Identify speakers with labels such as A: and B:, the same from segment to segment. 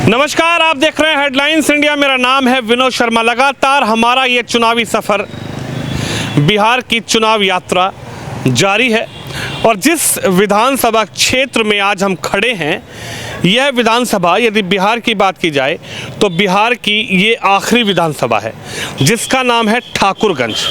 A: नमस्कार, आप देख रहे हैं हेडलाइंस इंडिया। मेरा नाम है विनोद शर्मा। लगातार हमारा ये चुनावी सफ़र, बिहार की चुनाव यात्रा जारी है और जिस विधानसभा क्षेत्र में आज हम खड़े हैं, यह विधानसभा, यदि बिहार की बात की जाए तो बिहार की ये आखिरी विधानसभा है जिसका नाम है ठाकुरगंज।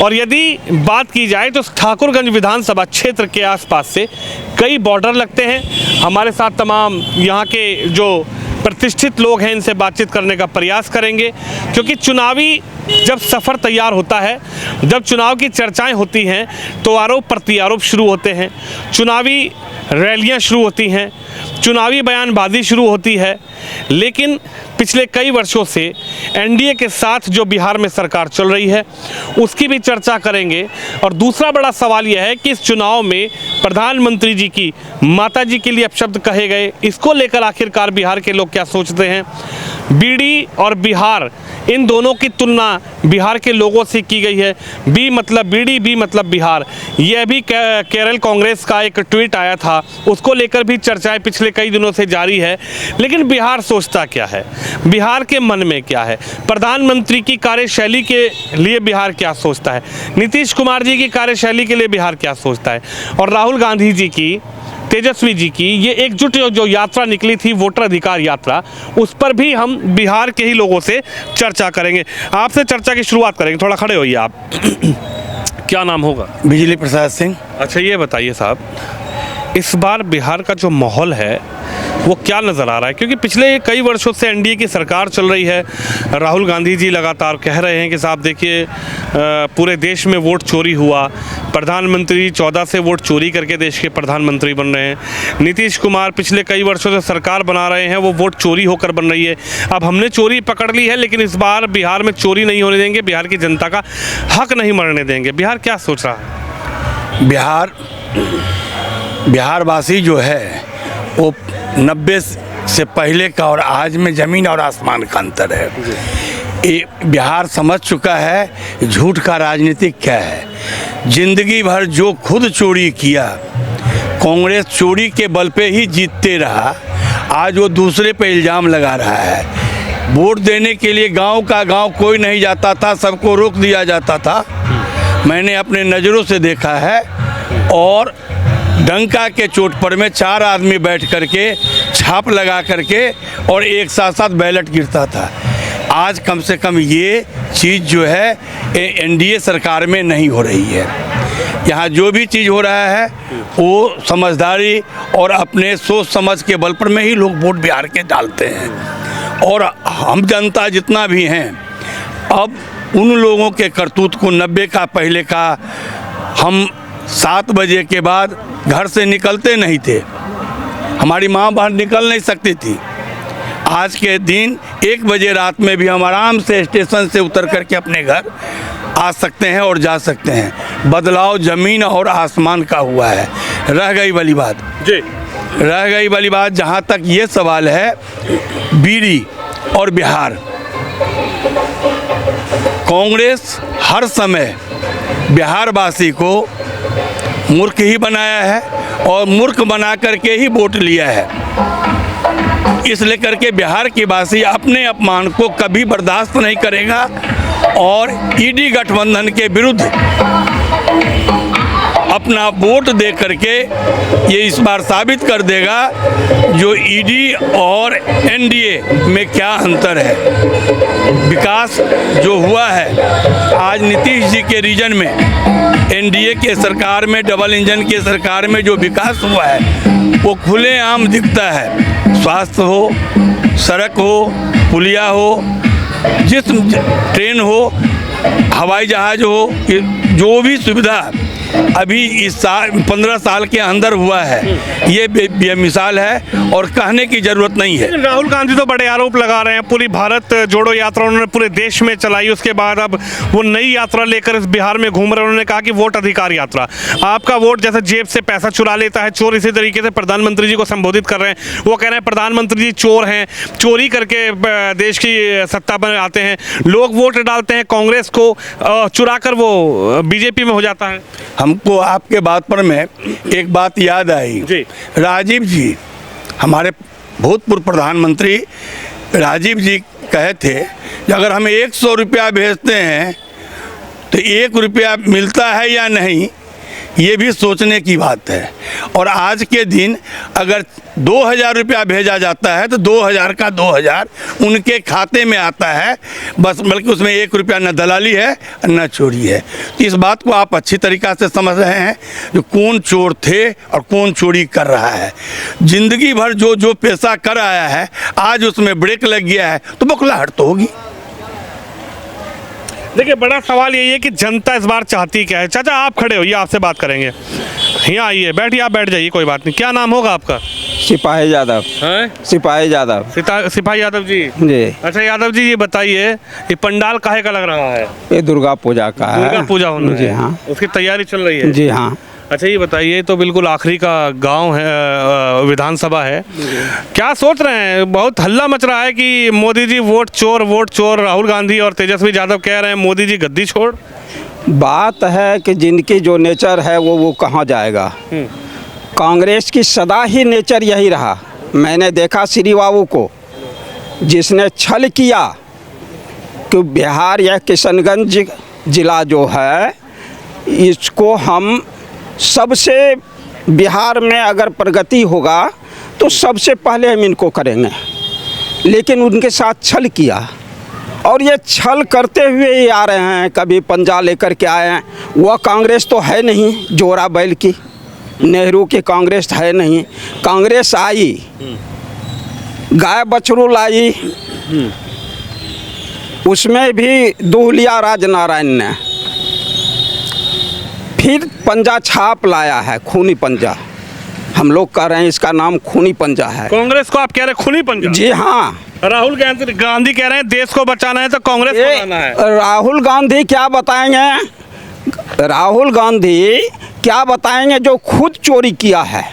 A: और यदि बात की जाए तो ठाकुरगंज विधानसभा क्षेत्र के आसपास से कई बॉर्डर लगते हैं। हमारे साथ तमाम यहाँ के जो प्रतिष्ठित लोग हैं, इनसे बातचीत करने का प्रयास करेंगे, क्योंकि चुनावी जब सफ़र तैयार होता है, जब चुनाव की चर्चाएं होती हैं तो आरोप प्रत्यारोप शुरू होते हैं, चुनावी रैलियां शुरू होती हैं, चुनावी बयानबाजी शुरू होती है। लेकिन पिछले कई वर्षों से एनडीए के साथ जो बिहार में सरकार चल रही है उसकी भी चर्चा करेंगे। और दूसरा बड़ा सवाल यह है कि इस चुनाव में प्रधानमंत्री जी की माता जी के लिए अपशब्द कहे गए, इसको लेकर आखिरकार बिहार के लोग क्या सोचते हैं। बीडी और बिहार, इन दोनों की तुलना बिहार के लोगों से की गई है। बी मतलब बीडी, बी मतलब बिहार। यह भी केरल कांग्रेस का एक ट्वीट आया था, उसको लेकर भी चर्चाएं पिछले कई दिनों से जारी है। लेकिन बिहार सोचता क्या है, बिहार के मन में क्या है, प्रधानमंत्री की कार्यशैली के लिए बिहार क्या सोचता है, नीतीश कुमार जी की कार्यशैली के लिए बिहार क्या सोचता है, और राहुल गांधी जी की, तेजस्वी जी की ये एकजुट जो यात्रा निकली थी, वोटर अधिकार यात्रा, उस पर भी हम बिहार के ही लोगों से चर्चा करेंगे। आपसे चर्चा की शुरुआत करेंगे, थोड़ा खड़े होइए आप। क्या नाम होगा?
B: बिजली प्रसाद सिंह।
A: अच्छा, ये बताइए साहब, इस बार बिहार का जो माहौल है वो क्या नज़र आ रहा है? क्योंकि पिछले कई वर्षों से एनडीए की सरकार चल रही है। राहुल गांधी जी लगातार कह रहे हैं कि साहब देखिए, पूरे देश में वोट चोरी हुआ, प्रधानमंत्री 14 से वोट चोरी करके देश के प्रधानमंत्री बन रहे हैं। नीतीश कुमार पिछले कई वर्षों से सरकार बना रहे हैं, वो वोट चोरी होकर बन रही है। अब हमने चोरी पकड़ ली है, लेकिन इस बार बिहार में चोरी नहीं होने देंगे, बिहार की जनता का हक नहीं मरने देंगे। बिहार क्या सोच रहा है?
B: बिहारवासी जो है वो 90 से पहले का और आज में ज़मीन और आसमान का अंतर है। ये बिहार समझ चुका है झूठ का राजनीतिक क्या है। जिंदगी भर जो खुद चोरी किया, कांग्रेस चोरी के बल पे ही जीतते रहा, आज वो दूसरे पे इल्ज़ाम लगा रहा है। वोट देने के लिए गांव का गांव कोई नहीं जाता था, सबको रोक दिया जाता था। मैंने अपने नज़रों से देखा है। और डंका के चोट पर में 4 आदमी बैठ करके छाप लगा करके और एक साथ साथ बैलेट गिरता था। आज कम से कम ये चीज़ जो है एनडीए सरकार में नहीं हो रही है। यहाँ जो भी चीज़ हो रहा है वो समझदारी और अपने सोच समझ के बल पर में ही लोग वोट बिहार के डालते हैं। और हम जनता जितना भी हैं, अब उन लोगों के करतूत को 90 का पहले का, हम 7 बजे के बाद घर से निकलते नहीं थे, हमारी माँ बाहर निकल नहीं सकती थी। आज के दिन 1 बजे रात में भी हम आराम से स्टेशन से उतर करके अपने घर आ सकते हैं और जा सकते हैं। बदलाव ज़मीन और आसमान का हुआ है। रह गई वाली बात जहाँ तक ये सवाल है बीडी और बिहार, कांग्रेस हर समय बिहारवासी को मूर्ख ही बनाया है और मूर्ख बना करके ही वोट लिया है। इसलिए करके बिहार के वासी अपने अपमान को कभी बर्दाश्त नहीं करेगा और ईडी गठबंधन के विरुद्ध अपना वोट दे करके ये इस बार साबित कर देगा जो ईडी और एनडीए में क्या अंतर है। विकास जो हुआ है आज नीतीश जी के रीजन में, एनडीए के सरकार में, डबल इंजन के सरकार में जो विकास हुआ है वो खुलेआम दिखता है। स्वास्थ्य हो, सड़क हो, पुलिया हो, जिस ट्रेन हो, हवाई जहाज हो, जो भी सुविधा अभी इस साल 15 साल के अंदर हुआ है, ये मिसाल है और कहने की ज़रूरत नहीं है।
A: राहुल गांधी तो बड़े आरोप लगा रहे हैं, पूरी भारत जोड़ो यात्रा उन्होंने पूरे देश में चलाई, उसके बाद अब वो नई यात्रा लेकर इस बिहार में घूम रहे हैं। उन्होंने कहा कि वोट अधिकार यात्रा, आपका वोट जैसे जेब से पैसा चुरा लेता है चोर, इसी तरीके से प्रधानमंत्री जी को संबोधित कर रहे हैं। वो कह रहे हैं प्रधानमंत्री जी चोर हैं, चोरी करके देश की सत्ता पर आते हैं, लोग वोट डालते हैं कांग्रेस को, चुरा कर वो बीजेपी में हो जाता है।
B: हमको आपके बात पर में एक बात याद आई जी। राजीव जी हमारे भूतपूर्व प्रधानमंत्री राजीव जी कहे थे कि अगर हम 100 रुपया भेजते हैं तो 1 रुपया मिलता है या नहीं, ये भी सोचने की बात है। और आज के दिन अगर 2000 रुपया भेजा जाता है तो 2000 का 2000 उनके खाते में आता है बस, बल्कि उसमें 1 रुपया न दलाली है न चोरी है। तो इस बात को आप अच्छी तरीक़ा से समझ रहे हैं जो कौन चोर थे और कौन चोरी कर रहा है। ज़िंदगी भर जो पेशा कर आया है, आज उसमें ब्रेक लग गया है तो बौखलाहट तो होगी।
A: देखिए, बड़ा सवाल यही है कि जनता इस बार चाहती क्या है। चाचा आप खड़े होइए, आपसे बात करेंगे। यहाँ आइए, बैठिए, आप बैठ जाइए, कोई बात नहीं। क्या नाम होगा आपका?
C: सिपाही यादव।
A: हैं?
C: सिपाही यादव।
A: सिपाही यादव जी।
C: जी।
A: अच्छा यादव जी, ये बताइए, ये पंडाल काहे का लग रहा है?
C: ये दुर्गा पूजा का है।
A: दुर्गा पूजा होना
C: जी
A: है।
C: हाँ।
A: उसकी तैयारी चल रही है?
C: जी हाँ।
A: अच्छा ये बताइए, तो बिल्कुल आखिरी का गांव है, विधानसभा है, क्या सोच रहे हैं? बहुत हल्ला मच रहा है कि मोदी जी वोट चोर। राहुल गांधी और तेजस्वी यादव कह रहे हैं मोदी जी गद्दी छोड़।
C: बात है कि जिनकी जो नेचर है वो कहाँ जाएगा। कांग्रेस की सदा ही नेचर यही रहा। मैंने देखा श्री बाबू को, जिसने छल किया कि बिहार या किशनगंज जिला जो है इसको हम सबसे, बिहार में अगर प्रगति होगा तो सबसे पहले हम इनको करेंगे, लेकिन उनके साथ छल किया। और ये छल करते हुए ही आ रहे हैं। कभी पंजा लेकर के आए हैं। वह कांग्रेस तो है नहीं जोरा बैल की, नेहरू की कांग्रेस है नहीं। कांग्रेस आई, गाय बछरू लाई, उसमें भी दूह लिया राजनारायण ने। फिर पंजा छाप लाया है, खूनी पंजा। हम लोग कह रहे हैं इसका नाम खूनी पंजा है।
A: कांग्रेस को आप कह रहे हैं खूनी पंजा?
C: जी हाँ।
A: राहुल गांधी कह रहे हैं देश को बचाना है तो कांग्रेस को लाना है।
C: राहुल गांधी क्या बताएंगे? राहुल गांधी क्या बताएंगे जो खुद चोरी किया है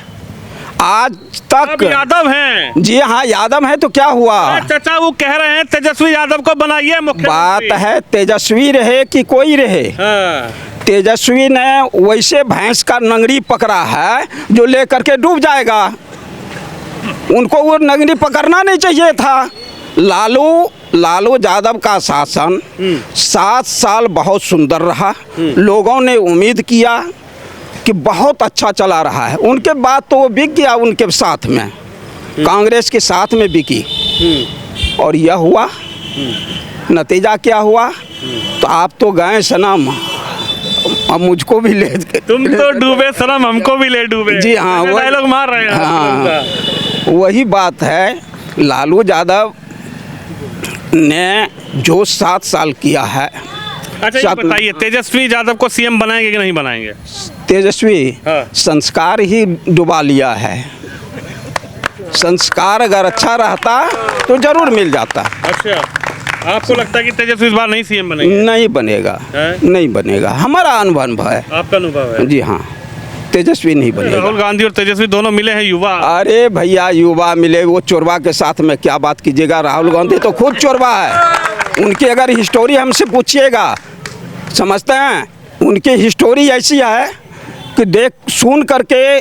C: आज तक?
A: अब यादव हैं।
C: जी हाँ, यादव है तो क्या हुआ?
A: चाचा वो कह रहे हैं तेजस्वी यादव को बनाइए मुख्यमंत्री।
C: बात है तेजस्वी रहे कि कोई रहे,
A: हाँ।
C: तेजस्वी ने वैसे भैंस का नंगड़ी पकड़ा है जो लेकर के डूब जाएगा। उनको वो नंगड़ी पकड़ना नहीं चाहिए था। लालू यादव का शासन 7 साल बहुत सुंदर रहा। लोगों ने उम्मीद किया कि बहुत अच्छा चला रहा है। उनके बाद तो वो बिक गया, उनके साथ में कांग्रेस के साथ में बिकी। और यह हुआ, नतीजा क्या हुआ? तो आप तो गए सनम, अब मुझको भी ले।
A: तुम तो डूबे सनम, हमको भी ले डूबे।
C: जी हाँ,
A: वो डायलॉग मार रहे हैं।
C: हाँ, वही बात है। लालू यादव ने जो 7 साल किया है।
A: अच्छा ये बताइए, तेजस्वी यादव को सीएम बनाएंगे कि नहीं बनाएंगे?
C: तेजस्वी
A: हाँ।
C: संस्कार ही डुबा लिया है। संस्कार अगर अच्छा रहता तो जरूर मिल जाता।
A: अच्छा, आपको लगता है कि तेजस्वी इस बार नहीं सीएम बनेंगे?
C: नहीं बनेगा, नहीं बनेगा। हमारा अनुभव है।
A: आपका अनुभव है?
C: जी हाँ, तेजस्वी नहीं बनेगा।
A: राहुल गांधी और तेजस्वी दोनों मिले हैं युवा।
C: अरे भैया, युवा मिले, वो चोरवा के साथ में क्या बात कीजिएगा? राहुल गांधी तो खुद चोरवा है। उनकी अगर हिस्टोरी हमसे पूछिएगा, समझते हैं उनकी हिस्टोरी ऐसी है कि देख सुन करके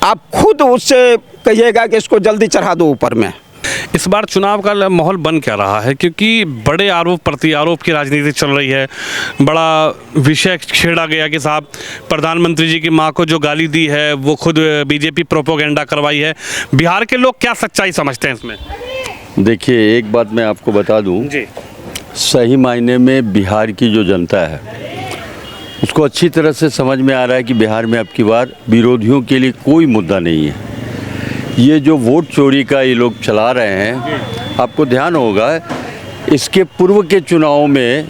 C: आप खुद उससे कहिएगा कि इसको जल्दी चढ़ा दो ऊपर में।
A: इस बार चुनाव का माहौल बन क्या रहा है? क्योंकि बड़े आरोप प्रत्यारोप की राजनीति चल रही है। बड़ा विषय छेड़ा गया कि साहब प्रधानमंत्री जी की मां को जो गाली दी है वो खुद बीजेपी प्रोपोगेंडा करवाई है। बिहार के लोग क्या सच्चाई समझते हैं इसमें?
D: देखिए, एक बात मैं आपको बता दूं,
A: जी,
D: सही मायने में बिहार की जो जनता है उसको अच्छी तरह से समझ में आ रहा है कि बिहार में अब की बार विरोधियों के लिए कोई मुद्दा नहीं है। ये जो वोट चोरी का ये लोग चला रहे हैं, आपको ध्यान होगा इसके पूर्व के चुनाव में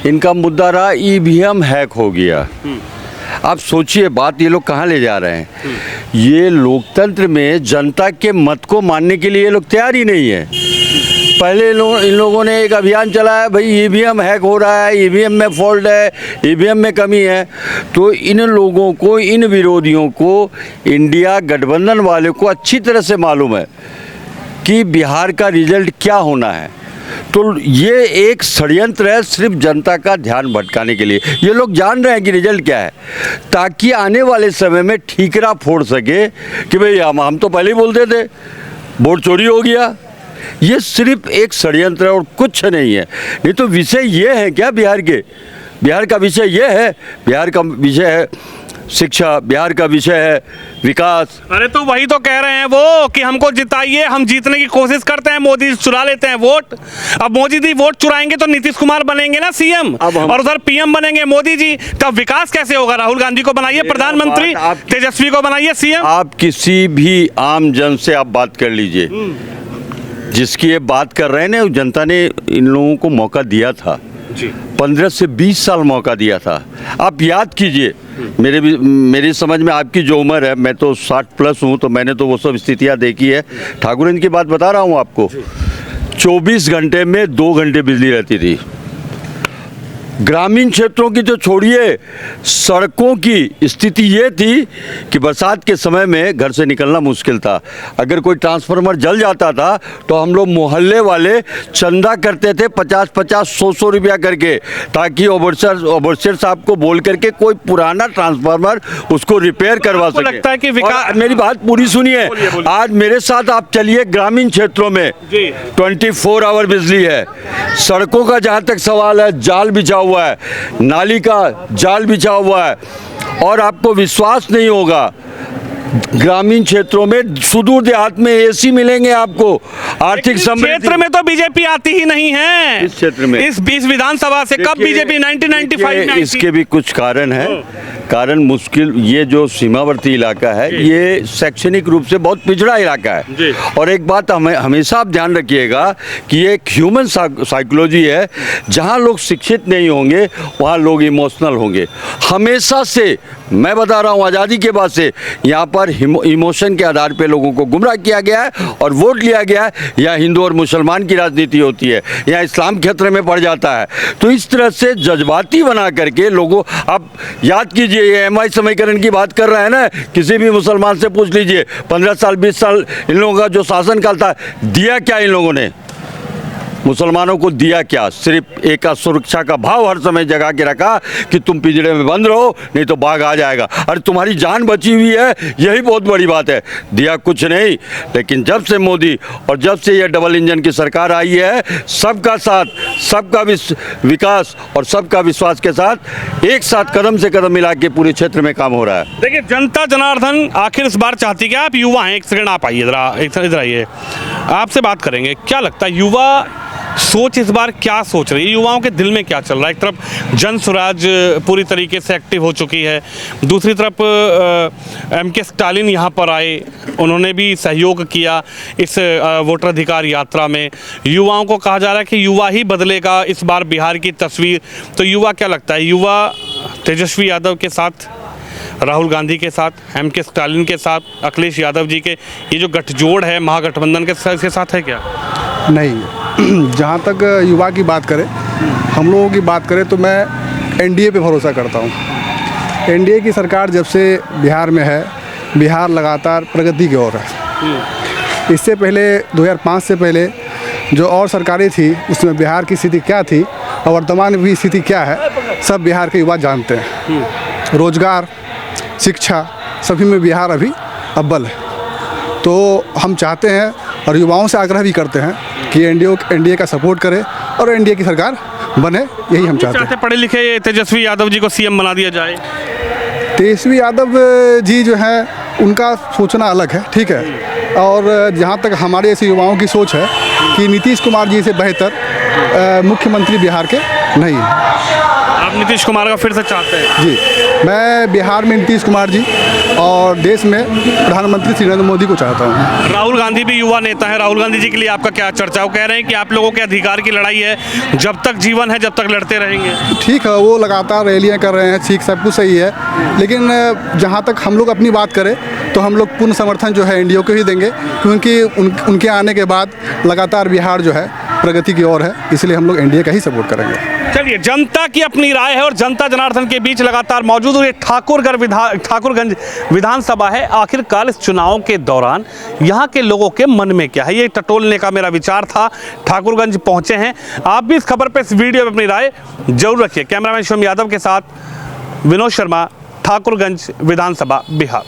D: इनका मुद्दा रहा ईवीएम हैक हो गया। आप सोचिए बात ये लोग कहाँ ले जा रहे हैं। ये लोकतंत्र में जनता के मत को मानने के लिए ये लोग तैयार ही नहीं है। पहले इन लोगों ने एक अभियान चलाया, भाई ईवीएम हैक हो रहा है, ईवीएम में फॉल्ट है, ईवीएम में कमी है। तो इन लोगों को, इन विरोधियों को, इंडिया गठबंधन वाले को अच्छी तरह से मालूम है कि बिहार का रिजल्ट क्या होना है। तो ये एक षड्यंत्र है सिर्फ जनता का ध्यान भटकाने के लिए। ये लोग जान रहे हैं कि रिजल्ट क्या है, ताकि आने वाले समय में ठीकरा फोड़ सके कि भाई हम तो पहले ही बोलते थे वोट चोरी हो गया। ये सिर्फ एक षड्यंत्र है और कुछ नहीं है। नहीं तो विषय ये है क्या बिहार के? बिहार का विषय ये है, बिहार का विषय है शिक्षा, बिहार का विषय है विकास।
A: अरे तो वही तो कह रहे हैं वो कि हमको जिताइए, हम जीतने की कोशिश करते हैं, मोदी चुरा लेते हैं वोट। अब मोदी जी वोट चुराएंगे तो नीतीश कुमार बनेंगे ना सीएम, और उधर पीएम बनेंगे मोदी जी। तब विकास कैसे होगा? राहुल गांधी को बनाइए प्रधानमंत्री, तेजस्वी को बनाइए सीएम।
D: आप किसी भी आम जन से आप बात कर लीजिए, जिसकी ये बात कर रहे हैं ना, जनता ने इन लोगों को मौका दिया था
A: जी।
D: 15 से 20 साल मौका दिया था। आप याद कीजिए, मेरी समझ में आपकी जो उम्र है, मैं तो 60 प्लस हूँ, तो मैंने तो वो सब स्थितियाँ देखी है। ठाकुर की बात बता रहा हूँ आपको, 24 घंटे में 2 घंटे बिजली रहती थी। ग्रामीण क्षेत्रों की तो छोड़िए, सड़कों की स्थिति ये थी कि बरसात के समय में घर से निकलना मुश्किल था। अगर कोई ट्रांसफार्मर जल जाता था तो हम लोग मोहल्ले वाले चंदा करते थे 50-50, 100-100 रुपया करके, ताकि ओबरसेर साहब को बोल करके कोई पुराना ट्रांसफार्मर उसको रिपेयर करवा सके।
A: लगता है कि
D: मेरी बात पूरी सुनिए। आज मेरे साथ आप चलिए ग्रामीण क्षेत्रों में 24 आवर बिजली है। सड़कों का जहाँ तक सवाल है, जाल बिछा हुआ है, नाली का जाल बिछा हुआ है, और आपको विश्वास नहीं होगा, ग्रामीण क्षेत्रों में, सुदूर देहात में एसी मिलेंगे आपको। आर्थिक
A: क्षेत्र में तो बीजेपी आती ही नहीं है।
D: इस क्षेत्र में
A: इस विधानसभा से कब बीजेपी 1995 में?
D: इसके भी कुछ कारण है। कारण मुश्किल, ये जो सीमावर्ती इलाका है ये शैक्षणिक रूप से बहुत पिछड़ा इलाका है। और एक बात हमें हमेशा आप ध्यान रखिएगा कि ये एक ह्यूमन साइकोलॉजी है, जहाँ लोग शिक्षित नहीं होंगे वहाँ लोग इमोशनल होंगे। हमेशा से मैं बता रहा हूँ, आज़ादी के बाद से यहाँ पर इमोशन के आधार पे लोगों को गुमराह किया गया है और वोट लिया गया है। यहाँ हिंदू और मुसलमान की राजनीति होती है, यहाँ इस्लाम क्षेत्र में पड़ जाता है। तो इस तरह से जज्बाती बना करके लोगों, आप याद कीजिए, ये एमआई समीकरण की बात कर रहे हैं ना, किसी भी मुसलमान से पूछ लीजिए 15 साल 20 साल इन लोगों का जो शासनकाल था, दिया क्या इन लोगों ने? मुसलमानों को दिया क्या? सिर्फ एक सुरक्षा का भाव हर समय जगा के रखा कि तुम पिंजरे में बंद रहो, नहीं तो बाघ आ जाएगा। अरे तुम्हारी जान बची हुई है, यही बहुत बड़ी बात है। दिया कुछ नहीं। लेकिन जब से मोदी और जब से ये डबल इंजन की सरकार आई है, सबका साथ, सबका विकास और सबका विश्वास के साथ एक साथ कदम से कदम मिला के पूरे क्षेत्र में काम हो रहा है।
A: देखिए, जनता जनार्दन आखिर इस बार चाहती है, आप युवा हैं, एक सेकंड आप आइए, इधर आइए, आपसे बात करेंगे। क्या लगता है युवा सोच इस बार क्या सोच रही है? युवाओं के दिल में क्या चल रहा है? एक तरफ जन स्वराज पूरी तरीके से एक्टिव हो चुकी है, दूसरी तरफ एमके स्टालिन यहाँ पर आए, उन्होंने भी सहयोग किया इस वोटराधिकार यात्रा में। युवाओं को कहा जा रहा है कि युवा ही बदलेगा इस बार बिहार की तस्वीर। तो युवा क्या लगता है, युवा तेजस्वी यादव के साथ, राहुल गांधी के साथ, एमके स्टालिन के साथ, अखिलेश यादव जी के ये जो गठजोड़ है महागठबंधन के साथ है क्या?
E: नहीं, जहाँ तक युवा की बात करें, हम लोगों की बात करें, तो मैं एनडीए पे भरोसा करता हूँ। एनडीए की सरकार जब से बिहार में है, बिहार लगातार प्रगति की ओर है। इससे पहले 2005 से पहले जो और सरकारें थी, उसमें बिहार की स्थिति क्या थी और वर्तमान में भी स्थिति क्या है, सब बिहार के युवा जानते हैं। रोजगार, शिक्षा, सभी में बिहार अभी अव्वल है। तो हम चाहते हैं और युवाओं से आग्रह भी करते हैं कि एनडीए का सपोर्ट करे और एनडीए की सरकार बने, यही हम चाहते हैं।
A: पढ़े लिखे तेजस्वी यादव जी को सीएम बना दिया जाए।
E: तेजस्वी यादव जी जो है, उनका सोचना अलग है, ठीक है। और जहाँ तक हमारे ऐसे युवाओं की सोच है कि नीतीश कुमार जी से बेहतर मुख्यमंत्री बिहार के नहीं है।
A: आप नीतीश कुमार का फिर से चाहते हैं?
E: जी, मैं बिहार में नीतीश कुमार जी और देश में प्रधानमंत्री श्री नरेंद्र मोदी को चाहता हूँ।
A: राहुल गांधी भी युवा नेता है, राहुल गांधी जी के लिए आपका क्या चर्चा? वो कह रहे हैं कि आप लोगों के अधिकार की लड़ाई है, जब तक जीवन है जब तक लड़ते रहेंगे। ठीक
E: है, वो लगातार रैलियाँ कर रहे हैं, ठीक, सब कुछ सही है। लेकिन जहाँ तक हम लोग अपनी बात करें तो हम लोग पूर्ण समर्थन जो है एनडीए को ही देंगे, क्योंकि उनके आने के बाद लगातार बिहार जो है प्रगति की ओर है, इसलिए हम लोग एनडीए का ही सपोर्ट करेंगे।
A: चलिए, जनता की अपनी राय है और जनता जनार्दन के बीच लगातार मौजूद हुए ठाकुरगंज विधानसभा है। आखिरकार इस चुनाव के दौरान यहाँ के लोगों के मन में क्या है, ये टटोलने का मेरा विचार था। ठाकुरगंज पहुँचे हैं, आप भी इस खबर पर, इस वीडियो में अपनी राय जरूर रखिए। कैमरामैन शिवम यादव के साथ विनोद शर्मा, ठाकुरगंज विधानसभा, बिहार।